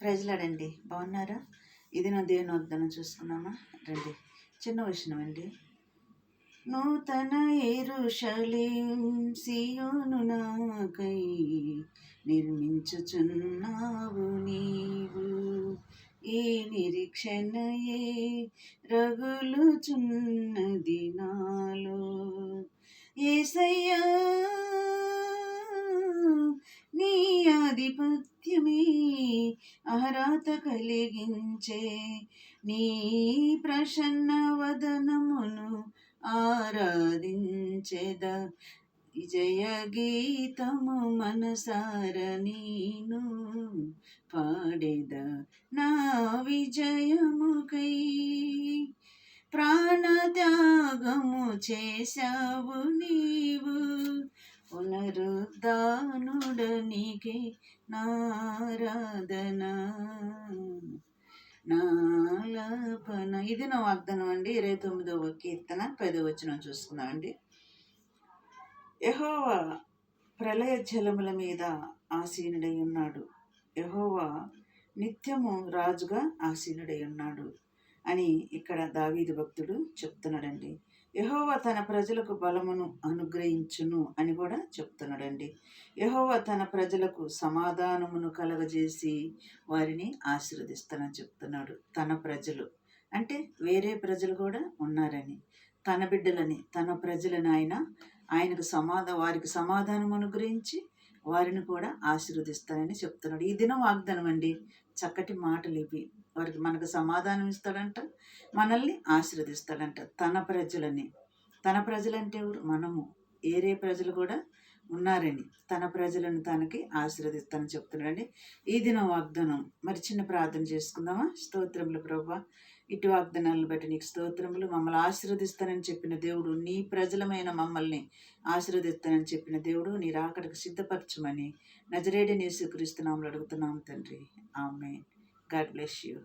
ప్రైజ్లాడండి. బాగున్నారా? ఇది నా దేవుని వాగ్దానం చూసుకున్నామా? రండి. చిన్న విషయం అండి. నూతన యెరూషలేం సీయోను నాకై నిర్మించుచున్నావు నీవు. ఈ నిరీక్షణయే రగులుచున్నది నాలో. యేసయ్యా నీ ఆధిపత్యమే అర్హత కలిగించే, నీ ప్రసన్న వదనమును ఆరాధించెద. విజయ గీతము మనసార నేను పాడెద. నా విజయముకై ప్రాణత్యాగము చేశావు నీవు. పునరుద్ధానుడనికే నారాధన నాలపన. ఇది నా వాగ్దానం అండి. 29వ కీర్తన 10వ వచనం చూసుకున్నామండి. యెహోవా ప్రళయ జలముల మీద ఆసీనుడై ఉన్నాడు. యెహోవా నిత్యము రాజుగా ఆసీనుడై ఉన్నాడు అని ఇక్కడ దావీదు భక్తుడు చెప్తున్నాడండి. యెహోవా తన ప్రజలకు బలమును అనుగ్రహించును అని కూడా చెప్తున్నాడండి. యెహోవా తన ప్రజలకు సమాధానమును కలగజేసి వారిని ఆశీర్వదిస్తానని చెప్తున్నాడు. తన ప్రజలు అంటే వేరే ప్రజలు కూడా ఉన్నారని, తన బిడ్డలని, తన ప్రజలని ఆయనకు వారికి సమాధానం అనుగ్రహించి వారిని కూడా ఆశీర్వదిస్తానని చెప్తున్నాడు. ఈ దినం వాగ్దానం అండి. చక్కటి మాటలు ఇవి. వారికి మనకు సమాధానం ఇస్తాడంట, మనల్ని ఆశీర్వదిస్తాడంట. తన ప్రజలంటే మనము ఏరే ప్రజలు కూడా ఉన్నారని, తన ప్రజలను తనకి ఆశీర్వదిస్తానని చెప్తున్నాడండి. ఈ దినం వాగ్దానం. మరి చిన్న ప్రార్థన చేసుకుందామా? స్తోత్రములు ప్రభువా, ఇటు వాగ్దానాలను బట్టి నీకు స్తోత్రములు. మమ్మల్ని ఆశీర్వదిస్తానని చెప్పిన దేవుడు, నీ ప్రజలమైన మమ్మల్ని ఆశీర్వదిస్తానని చెప్పిన దేవుడు, నీ రాకడకు సిద్ధపరచమని నజరేయుడైన యేసుక్రీస్తు నామములో అడుగుతున్నాం తండ్రి. ఆమేన్. God bless you.